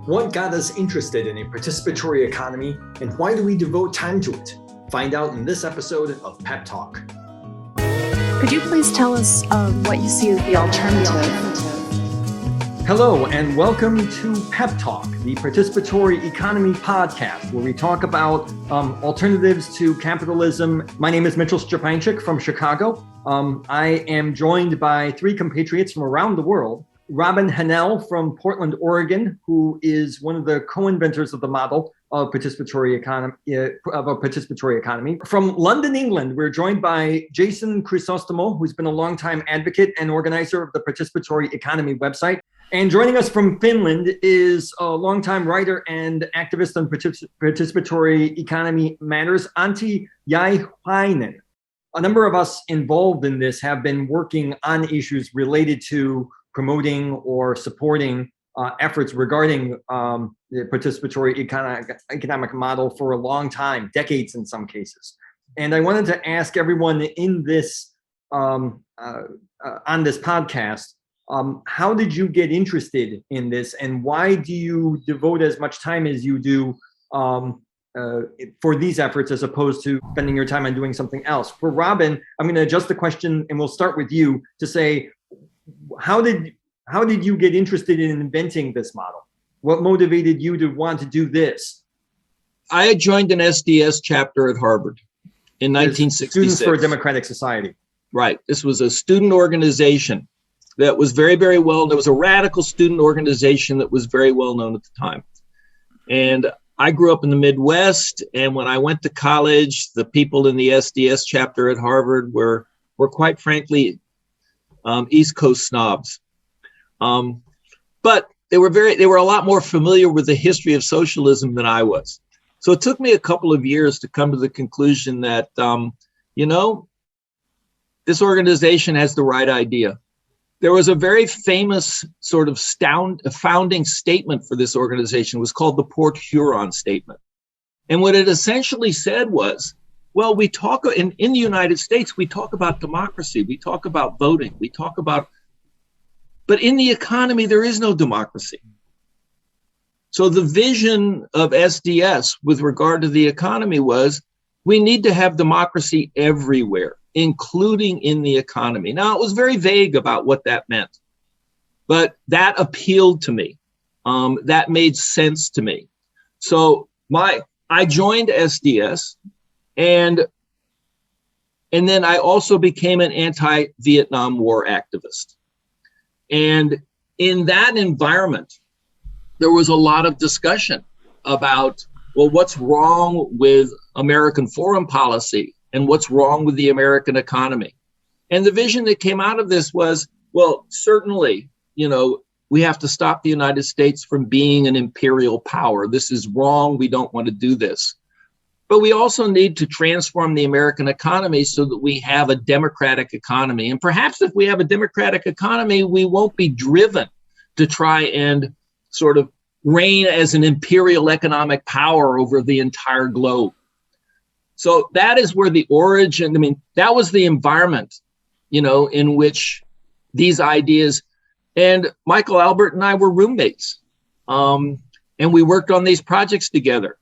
What got us interested in a participatory economy, and why do we devote time to it? Find out in this episode of PEP Talk. Could you please tell us what you see as the alternative? Hello, and welcome to PEP Talk, the Participatory Economy Podcast, where we talk about alternatives to capitalism. My name is Mitchell Szczepanczyk from Chicago. I am joined by three compatriots from around the world. Robin Hahnel from Portland, Oregon, who is one of the co-inventors of the model of participatory economy. From London, England, we're joined by Jason Chrysostomo, who's been a longtime advocate and organizer of the Participatory Economy website. And joining us from Finland is a longtime writer and activist on participatory economy matters, Antti Jauhiainen. A number of us involved in this have been working on issues related to promoting or supporting efforts regarding the participatory economic model for a long time, decades in some cases. And I wanted to ask everyone in this on this podcast, how did you get interested in this, and why do you devote as much time as you do for these efforts as opposed to spending your time on doing something else? For Robin, I'm going to adjust the question, and we'll start with you to say, how did you get interested in inventing this model? What motivated you to want to do this? I had joined an SDS chapter at Harvard in 1966. Students for a Democratic Society. Right. This was a student organization that was very, very well. There was a radical student organization that was very well known at the time. And I grew up in the Midwest. And when I went to college, the people in the SDS chapter at Harvard were quite frankly East Coast snobs. But they were a lot more familiar with the history of socialism than I was. So it took me a couple of years to come to the conclusion that, this organization has the right idea. There was a very famous sort of founding statement for this organization. It was called the Port Huron Statement. And what it essentially said was, well, we talk in the United States, we talk about democracy, we talk about voting, but in the economy, there is no democracy. So the vision of SDS with regard to the economy was, we need to have democracy everywhere, including in the economy. Now, it was very vague about what that meant, but that appealed to me. That made sense to me. So I joined SDS, and then I also became an anti-Vietnam War activist. And in that environment, there was a lot of discussion about, well, what's wrong with American foreign policy and what's wrong with the American economy. And the vision that came out of this was, well, certainly, we have to stop the United States from being an imperial power. This is wrong. We don't want to do this. But we also need to transform the American economy so that we have a democratic economy. And perhaps if we have a democratic economy, we won't be driven to try and sort of reign as an imperial economic power over the entire globe. So that is where the origin, that was the environment, in which these ideas, and Michael Albert and I were roommates. And we worked on these projects together.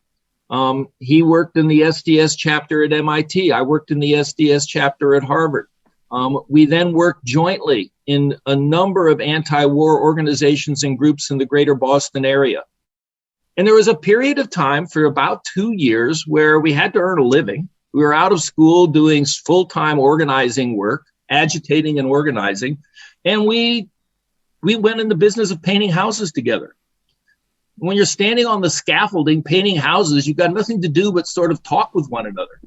He worked in the SDS chapter at MIT. I worked in the SDS chapter at Harvard. We then worked jointly in a number of anti-war organizations and groups in the greater Boston area. And there was a period of time for about 2 years where we had to earn a living. We were out of school doing full-time organizing work, agitating and organizing. And we went in the business of painting houses together. When you're standing on the scaffolding, painting houses, you've got nothing to do but sort of talk with one another.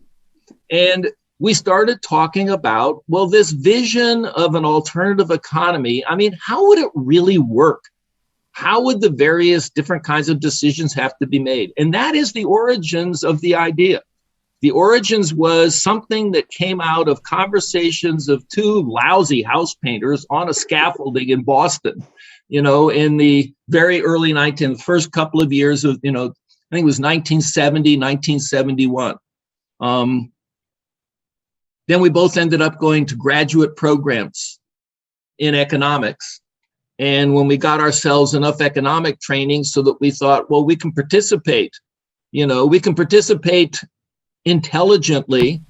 And we started talking about, well, this vision of an alternative economy, how would it really work? How would the various different kinds of decisions have to be made? And that is the origins of the idea. The origins was something that came out of conversations of two lousy house painters on a scaffolding in Boston, in the very early first couple of years of, I think it was 1970, 1971. Then we both ended up going to graduate programs in economics. And when we got ourselves enough economic training so that we thought, well, we can participate, we can participate intelligently,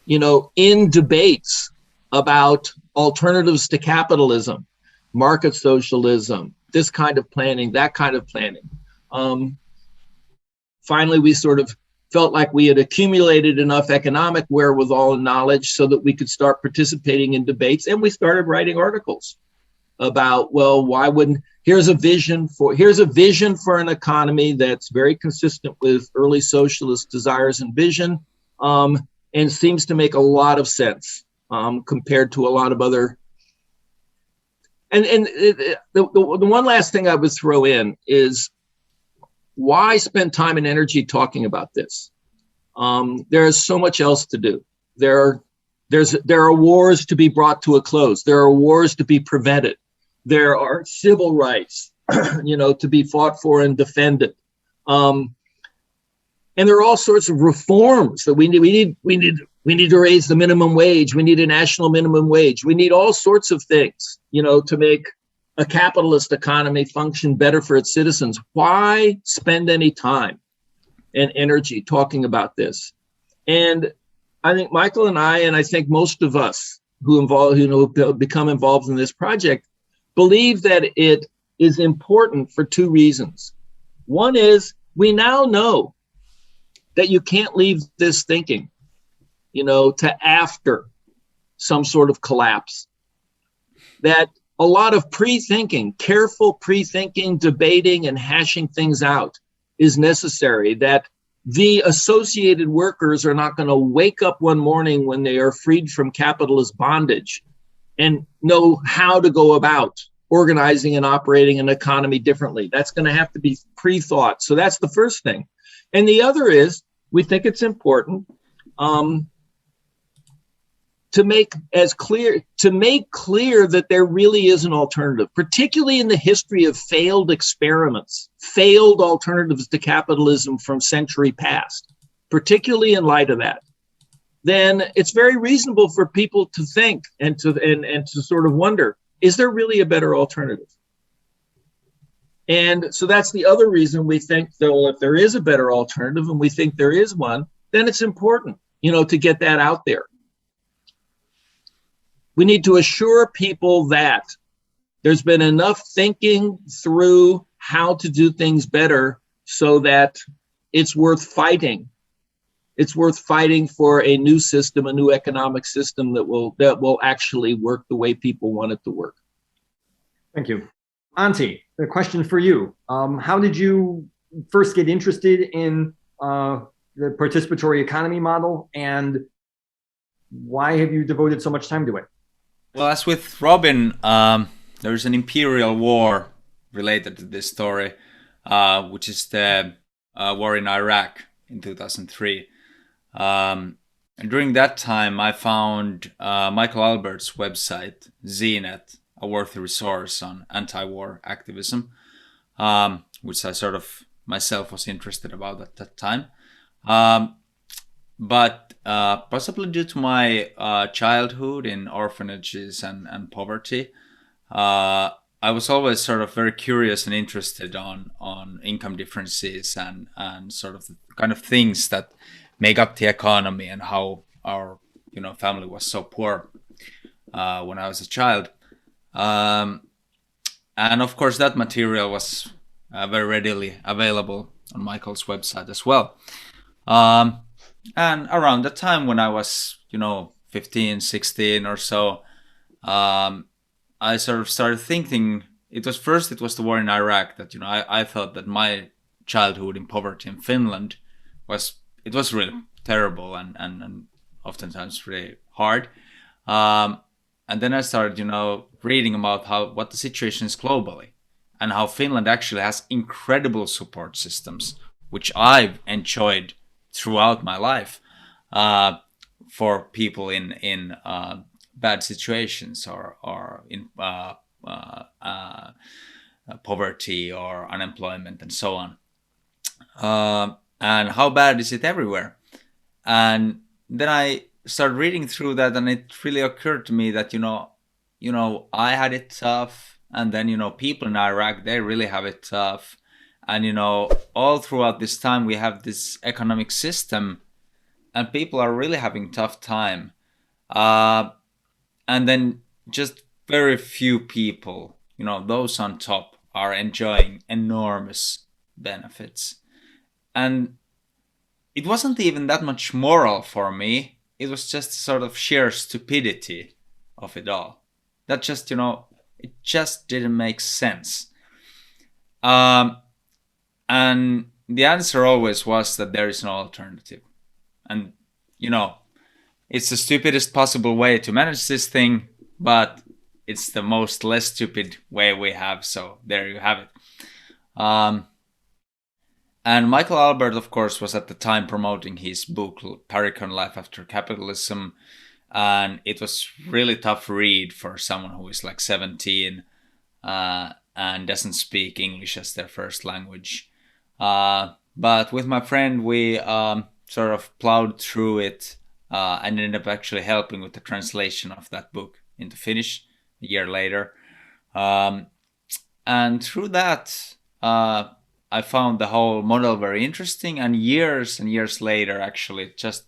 in debates about alternatives to capitalism, market socialism, this kind of planning, that kind of planning. Finally, we sort of felt like we had accumulated enough economic wherewithal and knowledge so that we could start participating in debates. And we started writing articles about, well, why wouldn't, here's a vision for an economy that's very consistent with early socialist desires and vision, and seems to make a lot of sense compared to a lot of other. The one last thing I would throw in is, why spend time and energy talking about this? There is so much else to do. There are wars to be brought to a close. There are wars to be prevented. There are civil rights, to be fought for and defended. And there are all sorts of reforms that we need. We need to raise the minimum wage. We need a national minimum wage. We need all sorts of things, to make a capitalist economy function better for its citizens. Why spend any time and energy talking about this? And I think Michael and I think most of us who become involved in this project believe that it is important for two reasons. One is, we now know that you can't leave this thinking, to after some sort of collapse. That a lot of pre-thinking, careful pre-thinking, debating and hashing things out is necessary. That the associated workers are not going to wake up one morning when they are freed from capitalist bondage and know how to go about organizing and operating an economy differently. That's going to have to be pre-thought. So that's the first thing. And the other is, we think it's important to make clear that there really is an alternative, particularly in the history of failed experiments, failed alternatives to capitalism from century past, particularly in light of that. Then it's very reasonable for people to think and to sort of wonder, is there really a better alternative? And so that's the other reason we think that, well, if there is a better alternative, and we think there is one, then it's important, to get that out there. We need to assure people that there's been enough thinking through how to do things better so that it's worth fighting. It's worth fighting for a new system, a new economic system that will actually work the way people want it to work. Thank you. Antti, a question for you. How did you first get interested in the participatory economy model, and why have you devoted so much time to it? Well, as with Robin, there's an imperial war related to this story, which is the war in Iraq in 2003. And during that time, I found Michael Albert's website, ZNet, a worthy resource on anti-war activism, which I sort of myself was interested about at that time. But possibly due to my childhood in orphanages and poverty, I was always sort of very curious and interested on income differences and sort of the kind of things that make up the economy and how our family was so poor when I was a child. And of course, that material was very readily available on Michael's website as well. And around the time when I was, 15, 16 or so, I sort of started thinking, it was the war in Iraq that, I felt that my childhood in poverty in Finland was really terrible and oftentimes really hard. And then I started, reading about what the situation is globally and how Finland actually has incredible support systems, which I've enjoyed throughout my life, for people in bad situations or in poverty or unemployment and so on. And how bad is it everywhere? And then I started reading through that, and it really occurred to me that I had it tough, And then, people in Iraq, they really have it tough. And, all throughout this time, we have this economic system and people are really having tough time. And then just very few people, those on top are enjoying enormous benefits. And it wasn't even that much moral for me. It was just sort of sheer stupidity of it all. That just, it just didn't make sense. And the answer always was that there is no alternative. And, it's the stupidest possible way to manage this thing, but it's the most less stupid way we have. So there you have it. And Michael Albert, of course, was at the time promoting his book, Paricon Life After Capitalism. And it was really tough read for someone who is like 17 and doesn't speak English as their first language. But with my friend, we sort of plowed through it and ended up actually helping with the translation of that book into Finnish a year later. And through that, I found the whole model very interesting. And years later, actually, just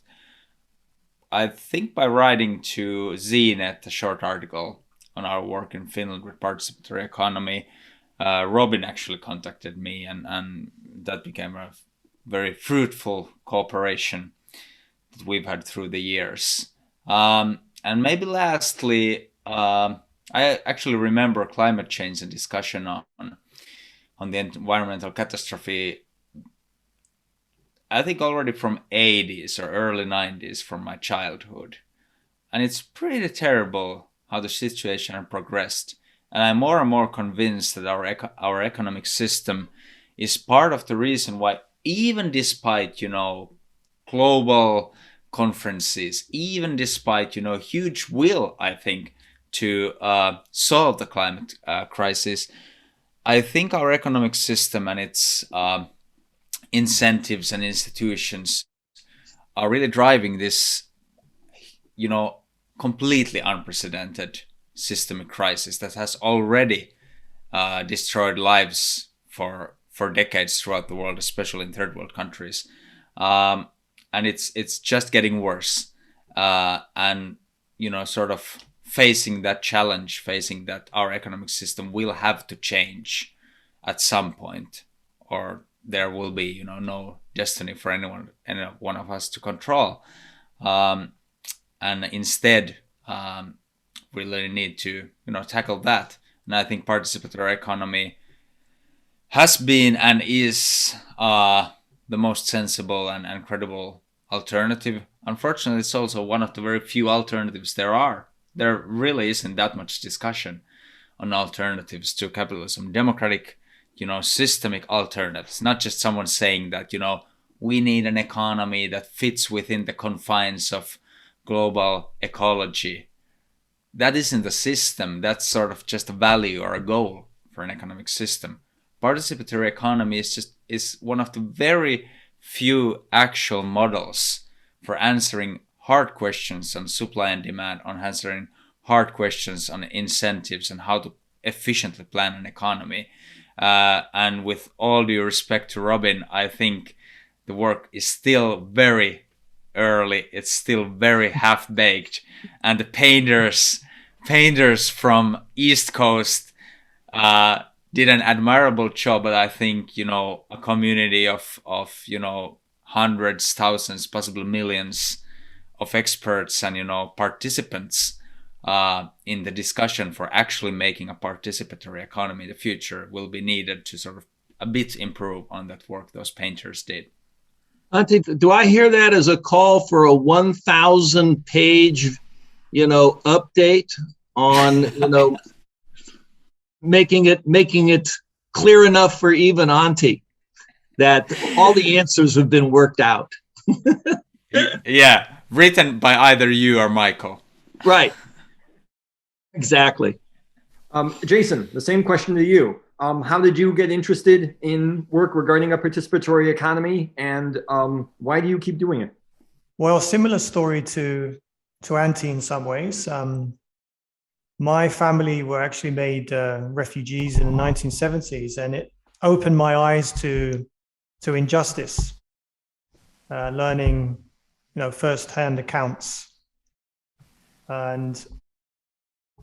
I think by writing to ZNet, a short article on our work in Finland with participatory economy, Robin actually contacted me, and that became a very fruitful cooperation that we've had through the years. And maybe lastly, I actually remember climate change and discussion on the environmental catastrophe, I think already from 80s or early 90s from my childhood. And it's pretty terrible how the situation has progressed. And I'm more and more convinced that our economic system is part of the reason why, even despite, global conferences, even despite, huge will, I think, to solve the climate crisis, I think our economic system and its incentives and institutions are really driving this, completely unprecedented systemic crisis that has already destroyed lives for decades throughout the world, especially in third world countries. And it's just getting worse. And, sort of facing that challenge, facing that our economic system will have to change at some point, or there will be, no destiny for any one of us to control. And instead, we really need to, tackle that. And I think participatory economy has been and is the most sensible and credible alternative. Unfortunately, it's also one of the very few alternatives there are. There really isn't that much discussion on alternatives to capitalism, democratic, systemic alternatives, not just someone saying that, we need an economy that fits within the confines of global ecology. That isn't the system. That's sort of just a value or a goal for an economic system. Participatory economy is one of the very few actual models for answering hard questions on supply and demand, on answering hard questions on incentives and how to efficiently plan an economy. And with all due respect to Robin, I think the work is still very early. It's still very half-baked. And the painters from East Coast did an admirable job, but I think, a community of hundreds, thousands, possibly millions of experts and, participants in the discussion for actually making a participatory economy in the future will be needed to sort of a bit improve on that work those painters did. Antti, do I hear that as a call for a 1,000-page, update on, making it clear enough for even Antti that all the answers have been worked out? Yeah, written by either you or Michael. Right. Exactly. Jason, the same question to you. How did you get interested in work regarding a participatory economy, and why do you keep doing it? Well, similar story to Antti in some ways. my family were actually made refugees in the 1970s, and it opened my eyes to injustice, learning, first-hand accounts. And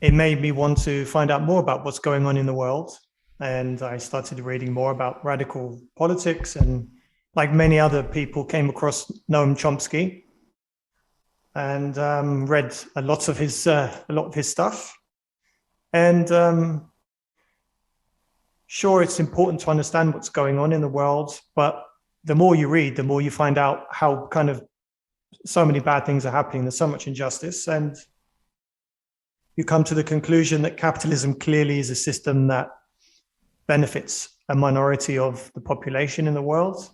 it made me want to find out more about what's going on in the world. And I started reading more about radical politics, and like many other people, came across Noam Chomsky and read a lot of his stuff. And sure, it's important to understand what's going on in the world, but the more you read, the more you find out how kind of so many bad things are happening. There's so much injustice, and you come to the conclusion that capitalism clearly is a system that benefits a minority of the population in the world.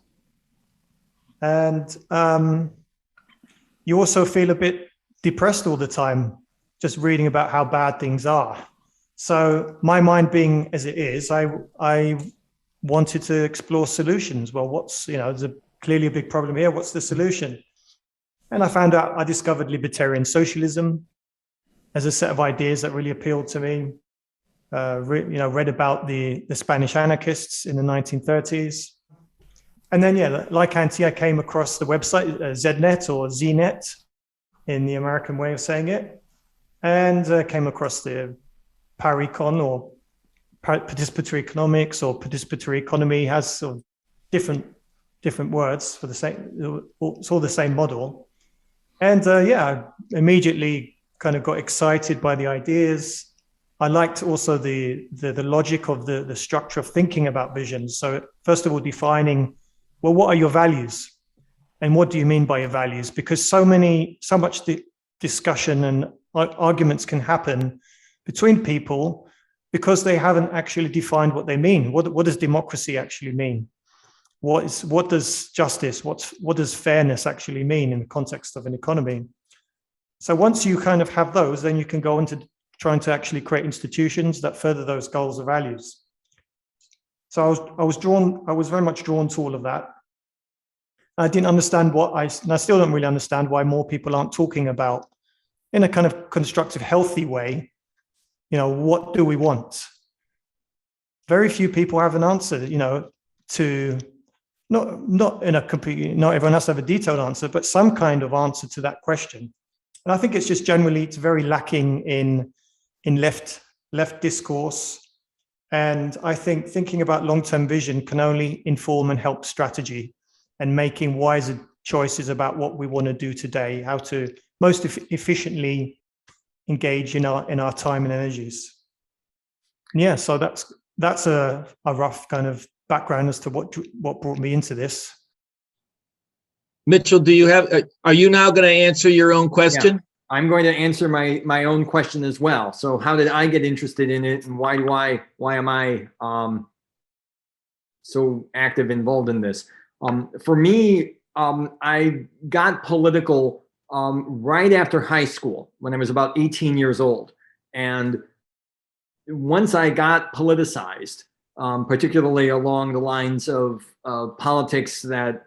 And you also feel a bit depressed all the time, just reading about how bad things are. So my mind being as it is, I wanted to explore solutions. Well, there's clearly a big problem here. What's the solution? And I discovered libertarian socialism as a set of ideas that really appealed to me. Read about the Spanish anarchists in the 1930s. And then, like Antti, I came across the website ZNet or ZNet in the American way of saying it, and came across the Paricon or participatory economics or participatory economy. Has sort of different words for the same. It's all the same model. And I immediately kind of got excited by the ideas. I liked also the logic of the structure of thinking about vision. So first of all, defining, well, what are your values? And what do you mean by your values? Because so much discussion and arguments can happen between people because they haven't actually defined what they mean. What does democracy actually mean? What does justice, what does fairness actually mean in the context of an economy? So once you kind of have those, then you can go into trying to actually create institutions that further those goals or values. So I was very much drawn to all of that. I didn't understand and I still don't really understand why more people aren't talking about, in a kind of constructive, healthy way, what do we want? Very few people have an answer, to not in a completely, not everyone has to have a detailed answer, but some kind of answer to that question. And I think it's just generally, it's very lacking in left discourse. And I think thinking about long-term vision can only inform and help strategy and making wiser choices about what we want to do today, how to most efficiently engage in our time and energies. Yeah, so that's a rough kind of background as to what brought me into this. Mitchell, are you now going to answer your own question? Yeah, I'm going to answer my own question as well. So how did I get interested in it, and why am I so active, involved in this? For me, I got political right after high school when I was about 18 years old. And once I got politicized, particularly along the lines of politics that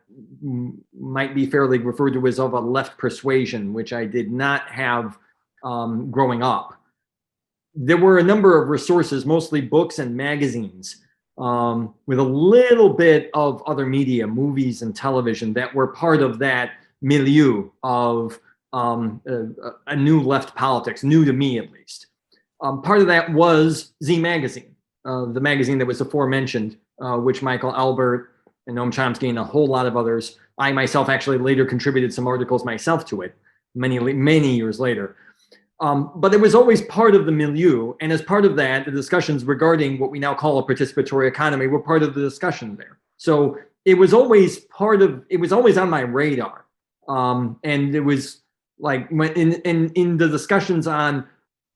might be fairly referred to as of a left persuasion, which I did not have growing up, there were a number of resources, mostly books and magazines, with a little bit of other media, movies and television, that were part of that milieu of a new left politics, new to me at least. Part of that was Z Magazine, the magazine that was aforementioned, which Michael Albert and Noam Chomsky and a whole lot of others. I myself actually later contributed some articles myself to it, many years later. But it was always part of the milieu. And as part of that, the discussions regarding what we now call a participatory economy were part of the discussion there. So it was always on my radar. And it was like in the discussions on,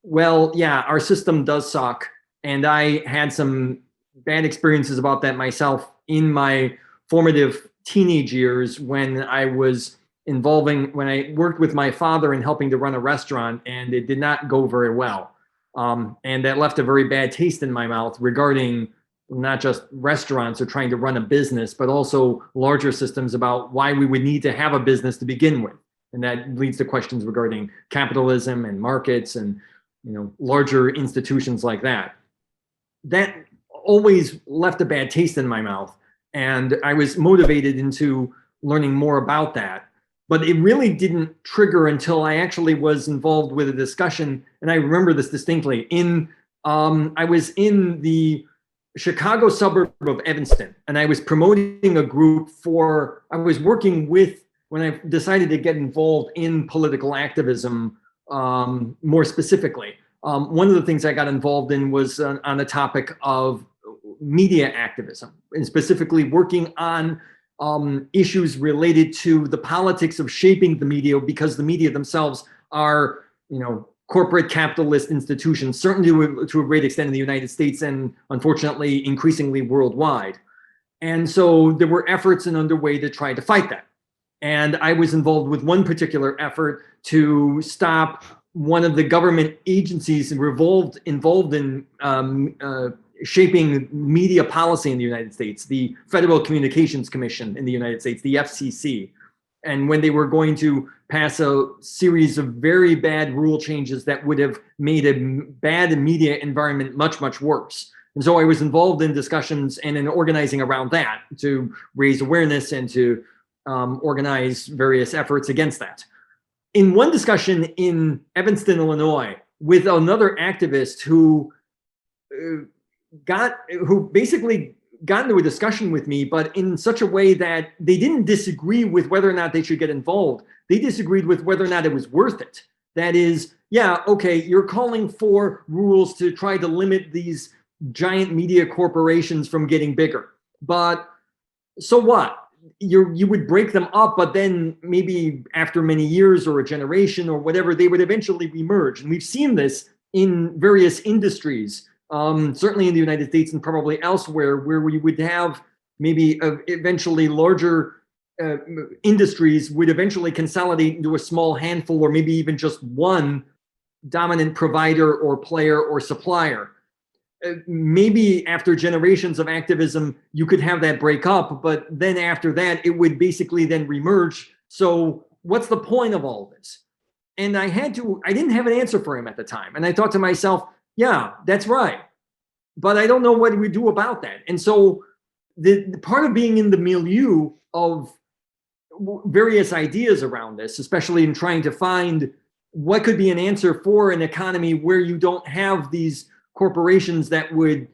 well, yeah, our system does suck. And I had some bad experiences about that myself in my formative teenage years when I worked with my father in helping to run a restaurant, and it did not go very well. And that left a very bad taste in my mouth regarding not just restaurants or trying to run a business, but also larger systems about why we would need to have a business to begin with. And that leads to questions regarding capitalism and markets and larger institutions like that. That always left a bad taste in my mouth. And I was motivated into learning more about that. But it really didn't trigger until I actually was involved with a discussion. And I remember this distinctly. I was in the Chicago suburb of Evanston, and I was promoting a group when I decided to get involved in political activism more specifically. One of the things I got involved in was on the topic of media activism, and specifically working on issues related to the politics of shaping the media, because the media themselves are, corporate capitalist institutions, certainly to a great extent in the United States and unfortunately increasingly worldwide. And so there were efforts underway to try to fight that. And I was involved with one particular effort to stop one of the government agencies involved in shaping media policy in the United States, the Federal Communications Commission in the United States, the FCC. And when they were going to pass a series of very bad rule changes that would have made a bad media environment much, much worse. And so I was involved in discussions and in organizing around that to raise awareness and to organize various efforts against that. In one discussion in Evanston, Illinois, with another activist who basically got into a discussion with me, but in such a way that they didn't disagree with whether or not they should get involved. They disagreed with whether or not it was worth it. That is, yeah, okay, you're calling for rules to try to limit these giant media corporations from getting bigger. But so what? You would break them up, but then maybe after many years or a generation or whatever, they would eventually remerge. And we've seen this in various industries. Certainly in the United States and probably elsewhere, where we would have maybe eventually larger industries would eventually consolidate into a small handful, or maybe even just one dominant provider or player or supplier. Maybe after generations of activism, you could have that break up, but then after that, it would basically then remerge. So what's the point of all this? And I didn't have an answer for him at the time. And I thought to myself, yeah, that's right. But I don't know what we do about that. And so the part of being in the milieu of various ideas around this, especially in trying to find what could be an answer for an economy where you don't have these corporations that would,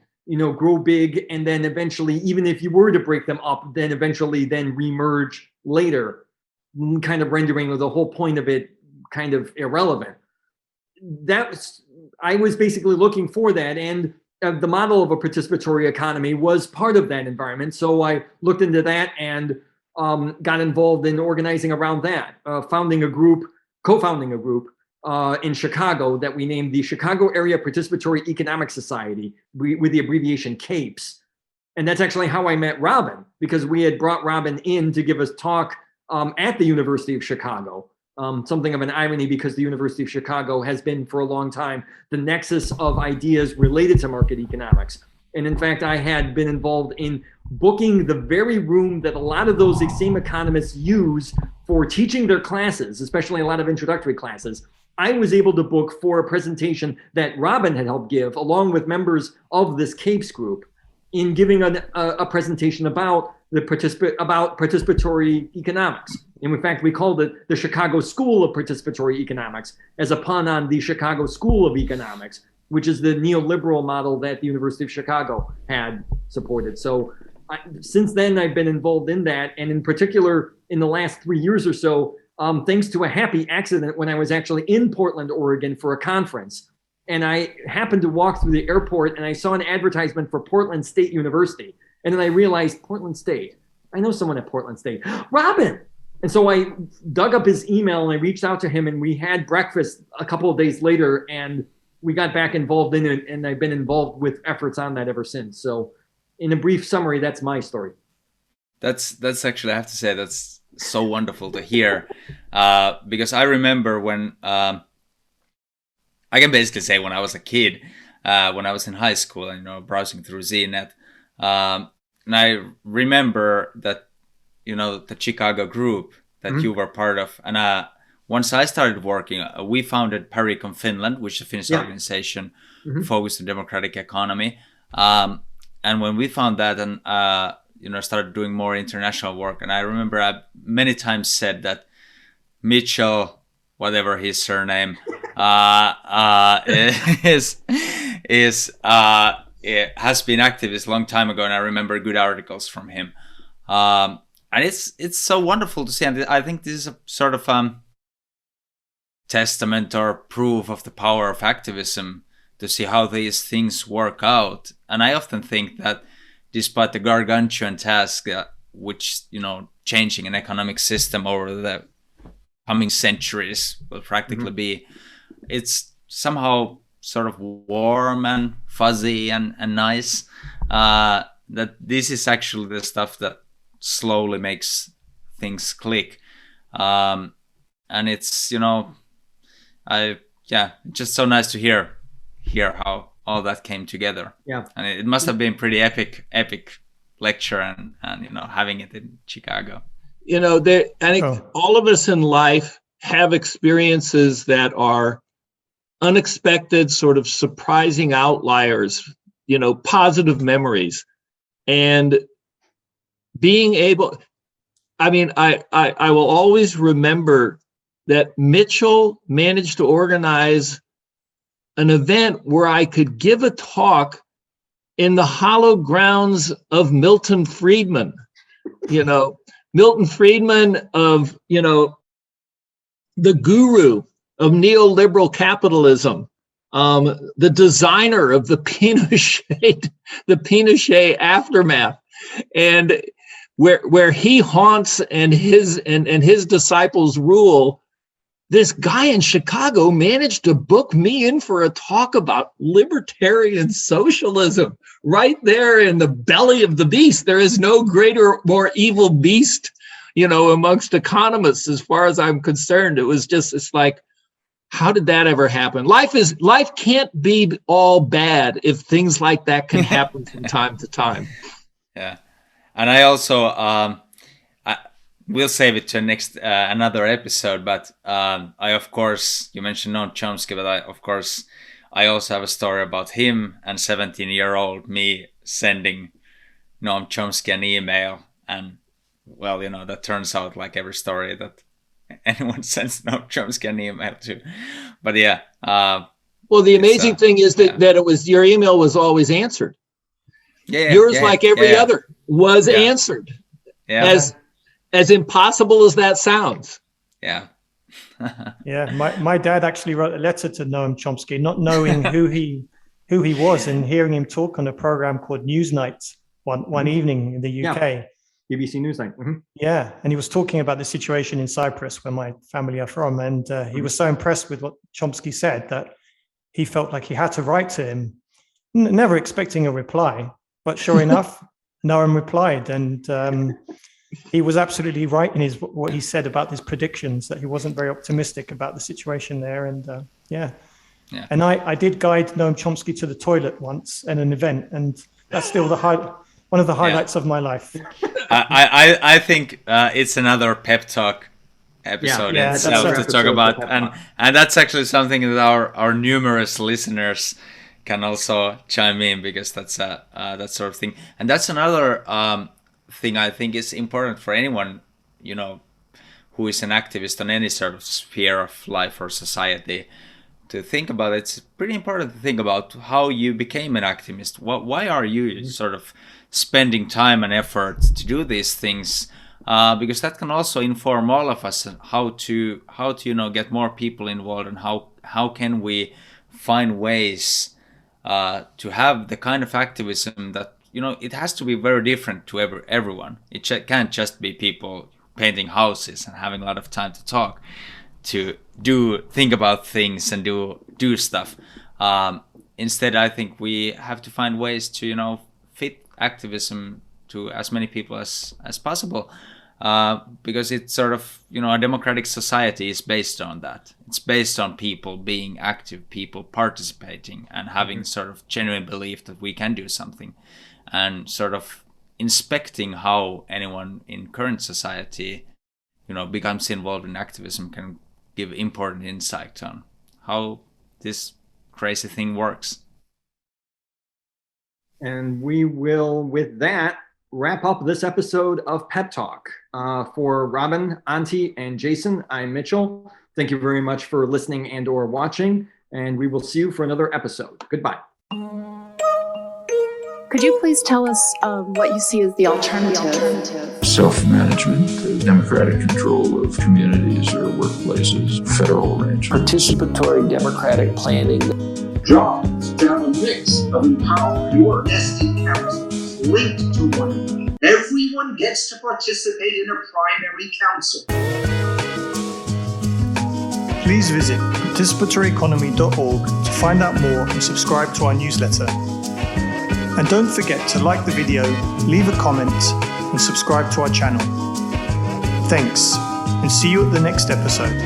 grow big and then eventually, even if you were to break them up, then eventually then remerge later, kind of rendering the whole point of it kind of irrelevant. I was basically looking for that, and the model of a participatory economy was part of that environment. So I looked into that and got involved in organizing around that, co-founding a group in Chicago that we named the Chicago Area Participatory Economic Society, with the abbreviation CAPES. And that's actually how I met Robin, because we had brought Robin in to give us talk at the University of Chicago. Something of an irony, because the University of Chicago has been for a long time the nexus of ideas related to market economics. And in fact, I had been involved in booking the very room that a lot of those same economists use for teaching their classes, especially a lot of introductory classes. I was able to book for a presentation that Robin had helped give, along with members of this CAPES group, in giving a presentation about participatory economics. And in fact, we called it the Chicago School of Participatory Economics, as a pun on the Chicago School of Economics, which is the neoliberal model that the University of Chicago had supported. So since then, I've been involved in that. And in particular, in the last 3 years or so, thanks to a happy accident when I was actually in Portland, Oregon for a conference. And I happened to walk through the airport and I saw an advertisement for Portland State University. And then I realized, Portland State, I know someone at Portland State, Robin. And so I dug up his email and I reached out to him, and we had breakfast a couple of days later, and we got back involved in it. And I've been involved with efforts on that ever since. So in a brief summary, that's my story. That's actually, I have to say, that's so wonderful to hear. Because I remember when, I can basically say when I was a kid, when I was in high school and, browsing through ZNet, and I remember that, the Chicago group that you were part of, and once I started working, we founded Paricom Finland, which is a Finnish organization focused on democratic economy. And when we found that and started doing more international work, and I remember I many times said that Mitchell, whatever his surname, has been activist a long time ago, and I remember good articles from him. And it's so wonderful to see, and I think this is a sort of testament or proof of the power of activism to see how these things work out. And I often think that despite the gargantuan task which changing an economic system over the coming centuries will practically be, it's somehow sort of warm and fuzzy and nice, that this is actually the stuff that slowly makes things click. And it's just so nice to hear how all that came together. Yeah, and it must have been pretty epic lecture and having it in Chicago. I think all of us in life have experiences that are unexpected, sort of surprising outliers, positive memories, and being able. I will always remember that Mitchell managed to organize an event where I could give a talk in the hallowed grounds of Milton Friedman. Milton Friedman of, the guru of neoliberal capitalism, the designer of the Pinochet aftermath, and where he haunts and his disciples rule. This guy in Chicago managed to book me in for a talk about libertarian socialism right there in the belly of the beast. There is no greater, more evil beast, amongst economists, as far as I'm concerned. It's like, how did that ever happen? Life can't be all bad if things like that can happen from time to time. Yeah. And I also, we'll save it to next another episode, but I, of course, you mentioned Noam Chomsky, but I also have a story about him and 17-year-old me sending Noam Chomsky an email. And, well, that turns out like every story that anyone sends Noam Chomsky an email to. But yeah. Well, the amazing thing is that it was, your email was always answered. Yours, like every other, was answered. Yeah. As impossible as that sounds. Yeah. Yeah. My dad actually wrote a letter to Noam Chomsky, not knowing who he was, and hearing him talk on a program called Newsnight one evening in the UK. Yeah. BBC Newsnight. Yeah. And he was talking about the situation in Cyprus, where my family are from. And he was so impressed with what Chomsky said that he felt like he had to write to him, never expecting a reply. But sure enough, Noam replied. And he was absolutely right in what he said about his predictions, that he wasn't very optimistic about the situation there. And and I did guide Noam Chomsky to the toilet once at an event, and that's still one of the highlights of my life. I think it's another PEP Talk episode itself to talk about, and that's actually something that our numerous listeners can also chime in, because that's that sort of thing, and that's another thing I think is important for anyone, who is an activist on any sort of sphere of life or society, to think about. It's pretty important to think about how you became an activist. Why are you sort of spending time and effort to do these things? Because that can also inform all of us how to get more people involved, and how can we find ways to have the kind of activism that it has to be very different to everyone. It can't just be people painting houses and having a lot of time to talk, to think about things and do stuff. Instead, I think we have to find ways to fit activism to as many people as possible, because it's sort of a democratic society is based on that. It's based on people being active, people participating, and having sort of genuine belief that we can do something, and sort of inspecting how anyone in current society becomes involved in activism can give important insight on how this crazy thing works. And we will, with that, wrap up this episode of PEP Talk. For Robin, Antti, and Jason, I'm Mitchell. Thank you very much for listening and or watching, and we will see you for another episode. Goodbye. Could you please tell us what you see as the alternative? Self-management, democratic control of communities or workplaces, federal arrangement. Participatory democratic planning. Jobs to have a mix of empowered work, nested councils linked to one another. Everyone gets to participate in a primary council. Please visit participatory-economy.org to find out more and subscribe to our newsletter. And don't forget to like the video, leave a comment, and subscribe to our channel. Thanks, and see you at the next episode.